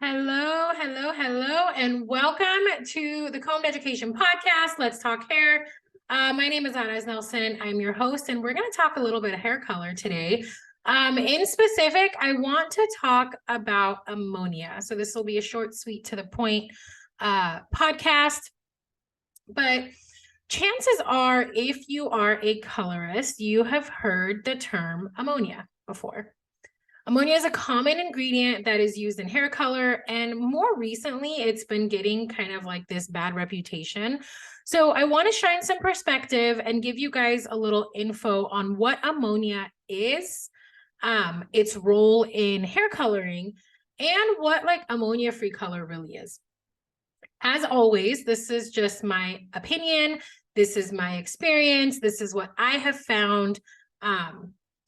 Hello, hello, hello, and welcome to the Combed Education Podcast. Let's talk hair. My name is Anna Nelson. I'm your host, and we're going to talk a little bit of hair color today. In specific, I want to talk about ammonia. So this will be a short, sweet, to the point podcast. But chances are, if you are a colorist, you have heard the term ammonia before. Ammonia is a common ingredient that is used in hair color, and more recently, it's been getting kind of like this bad reputation. So I want to shine some perspective and give you guys a little info on what ammonia is, its role in hair coloring, and what like ammonia-free color really is. As always, this is just my opinion. This is my experience. This is what I have found.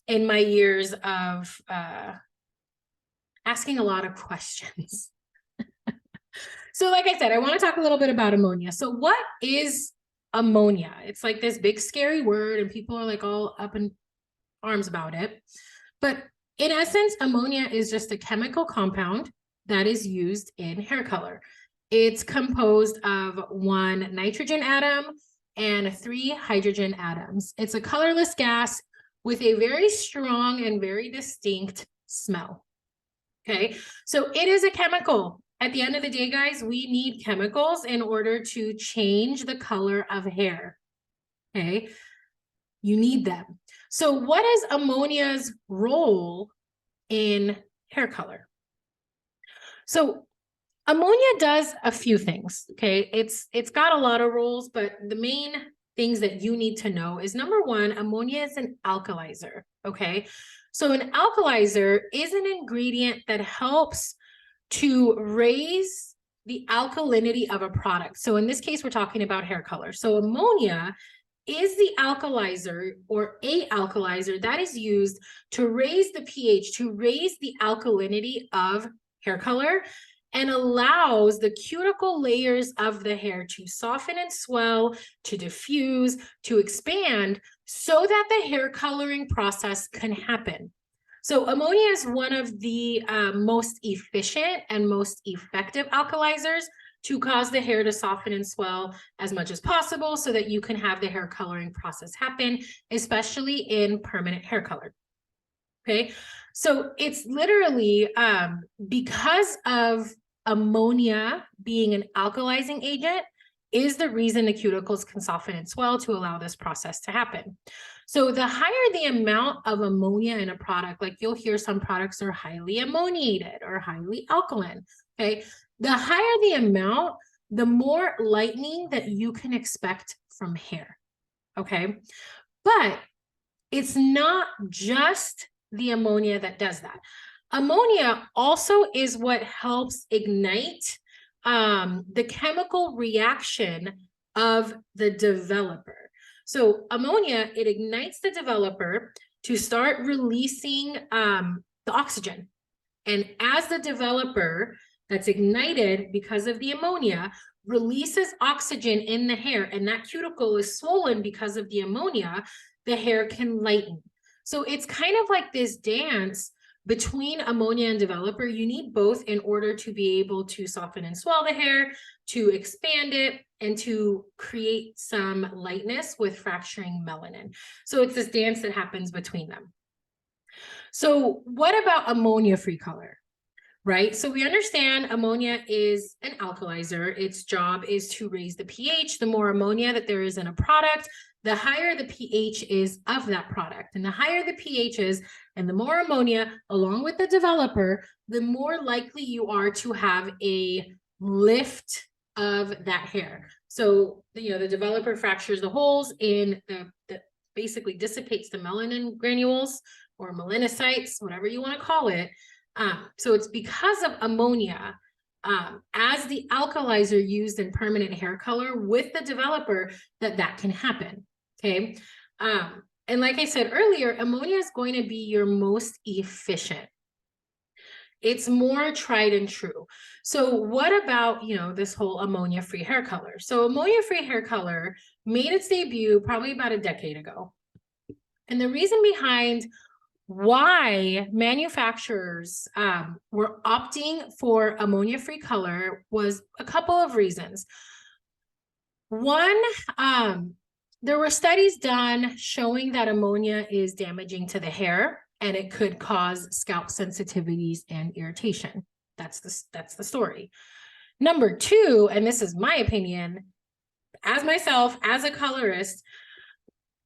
In my years of asking a lot of questions. So like I said, I want to talk a little bit about ammonia. So what is ammonia? It's like this big scary word and people are like all up in arms about it. But in essence, ammonia is just a chemical compound that is used in hair color. It's composed of one nitrogen atom and 3 hydrogen atoms. It's a colorless gas with a very strong and very distinct smell. Okay, so it is a chemical. At the end of the day, guys, we need chemicals in order to change the color of hair. Okay, you need them. So what is ammonia's role in hair color? So ammonia does a few things. Okay, it's got a lot of roles, but the main things that you need to know is number one, ammonia is an alkalizer, okay? So an alkalizer is an ingredient that helps to raise the alkalinity of a product. So in this case, we're talking about hair color. So ammonia is the alkalizer or a alkalizer that is used to raise the pH, to raise the alkalinity of hair color, and allows the cuticle layers of the hair to soften and swell, to diffuse, to expand, so that the hair coloring process can happen. So ammonia is one of the most efficient and most effective alkalizers to cause the hair to soften and swell as much as possible so that you can have the hair coloring process happen, especially in permanent hair color. Okay, so it's literally because of ammonia being an alkalizing agent is the reason the cuticles can soften and swell to allow this process to happen. So the higher the amount of ammonia in a product, like you'll hear some products are highly ammoniated or highly alkaline, okay? The higher the amount, the more lightening that you can expect from hair, okay? But it's not just the ammonia that does that. Ammonia also is what helps ignite the chemical reaction of the developer. So ammonia, it ignites the developer to start releasing the oxygen. And as the developer that's ignited because of the ammonia releases oxygen in the hair, and that cuticle is swollen because of the ammonia, the hair can lighten. So it's kind of like this dance between ammonia and developer. You need both in order to be able to soften and swell the hair, to expand it, and to create some lightness with fracturing melanin. So it's this dance that happens between them. So what about ammonia-free color? Right? So we understand ammonia is an alkalizer. Its job is to raise the pH. The more ammonia that there is in a product, the higher the pH is of that product. And the higher the pH is, and the more ammonia, along with the developer, the more likely you are to have a lift of that hair. So, the developer fractures the holes in the basically dissipates the melanin granules or melanocytes, whatever you want to call it. So it's because of ammonia as the alkalizer used in permanent hair color with the developer that can happen. Okay. And like I said earlier, ammonia is going to be your most efficient. It's more tried and true. So what about, this whole ammonia-free hair color? So ammonia-free hair color made its debut probably about a decade ago. And the reason behind why manufacturers were opting for ammonia-free color was a couple of reasons. One, there were studies done showing that ammonia is damaging to the hair and it could cause scalp sensitivities and irritation. That's the story. Number two, and this is my opinion, as myself, as a colorist,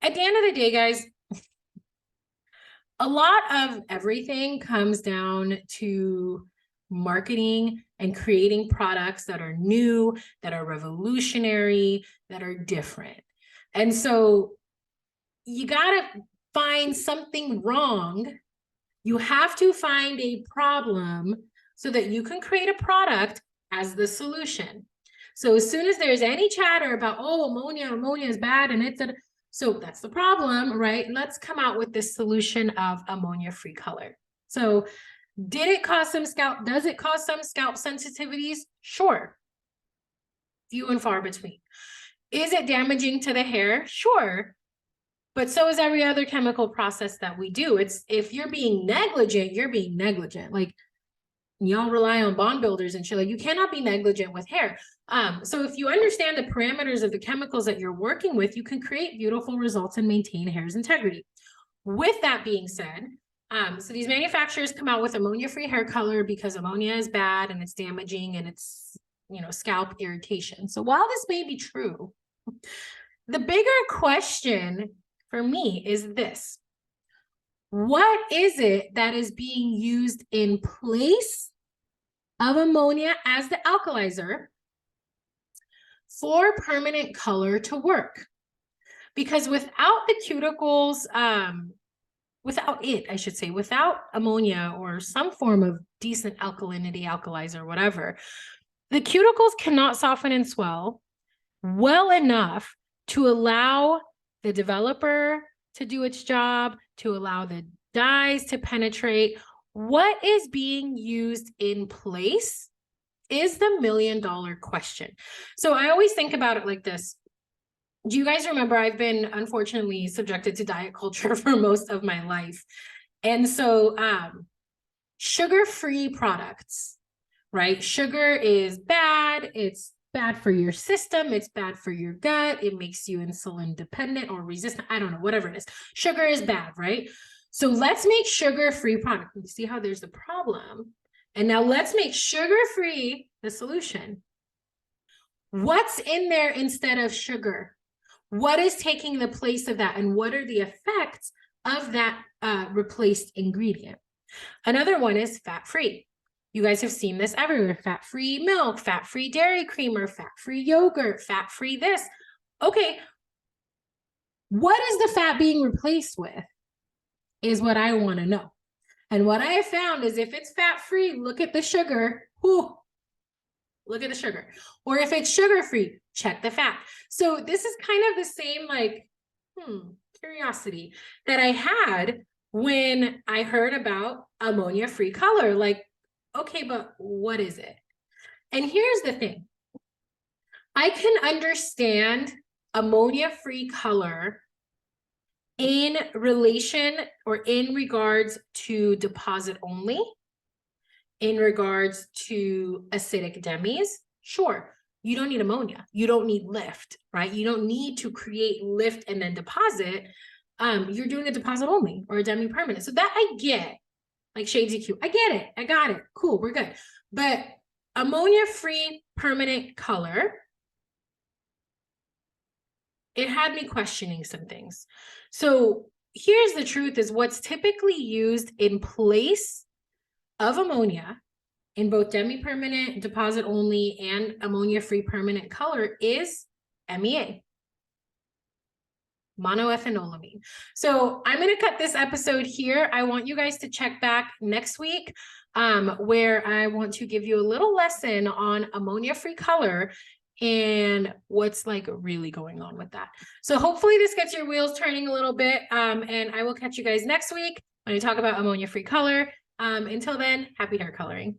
at the end of the day, guys, a lot of everything comes down to marketing and creating products that are new, that are revolutionary, that are different. And so you got to find something wrong. You have to find a problem so that you can create a product as the solution. So as soon as there's any chatter about, oh, ammonia is bad, and it's so that's the problem, right? Let's come out with this solution of ammonia-free color. So does it cause some scalp sensitivities? Sure. Few and far between. Is it damaging to the hair? Sure. But so is every other chemical process that we do. It's if you're being negligent, you're being negligent. Like, y'all rely on bond builders and shit. Like, you cannot be negligent with hair. So if you understand the parameters of the chemicals that you're working with, you can create beautiful results and maintain hair's integrity. With that being said, so these manufacturers come out with ammonia-free hair color because ammonia is bad and it's damaging and it's, scalp irritation. So while this may be true, the bigger question for me is this: what is it that is being used in place of ammonia as the alkalizer for permanent color to work? Because without the cuticles, without ammonia or some form of decent alkalinity, alkalizer, whatever, the cuticles cannot soften and swell well enough to allow the developer to do its job, to allow the dyes to penetrate. What is being used in place is the $1 million question. So I always think about it like this. Do you guys remember I've been unfortunately subjected to diet culture for most of my life? And so sugar-free products, right? Sugar is bad. It's bad for your system. It's bad for your gut. It makes you insulin dependent or resistant. I don't know, whatever it is. Sugar is bad, right? So let's make sugar-free product. You see how there's the problem? And now let's make sugar-free the solution. What's in there instead of sugar? What is taking the place of that? And what are the effects of that replaced ingredient? Another one is fat-free. You guys have seen this everywhere. Fat-free milk, fat-free dairy creamer, fat-free yogurt, fat-free this. Okay, what is the fat being replaced with is what I want to know. And what I have found is if it's fat-free, look at the sugar. Whew, look at the sugar. Or if it's sugar-free, check the fat. So this is kind of the same curiosity that I had when I heard about ammonia-free color. Like, okay, but what is it? And here's the thing. I can understand ammonia-free color in relation or in regards to deposit only, in regards to acidic demis. Sure, you don't need ammonia. You don't need lift, right? You don't need to create lift and then deposit. You're doing a deposit only or a demi permanent. So that I get. Like Shades EQ, I get it. I got it. Cool, we're good. But ammonia-free permanent color, it had me questioning some things. So here's the truth: is what's typically used in place of ammonia in both demi-permanent, deposit only, and ammonia-free permanent color is MEA. Monoethanolamine. So I'm going to cut this episode here. I want you guys to check back next week where I want to give you a little lesson on ammonia-free color and what's like really going on with that. So hopefully this gets your wheels turning a little bit, and I will catch you guys next week when I talk about ammonia-free color. Until then, happy hair coloring.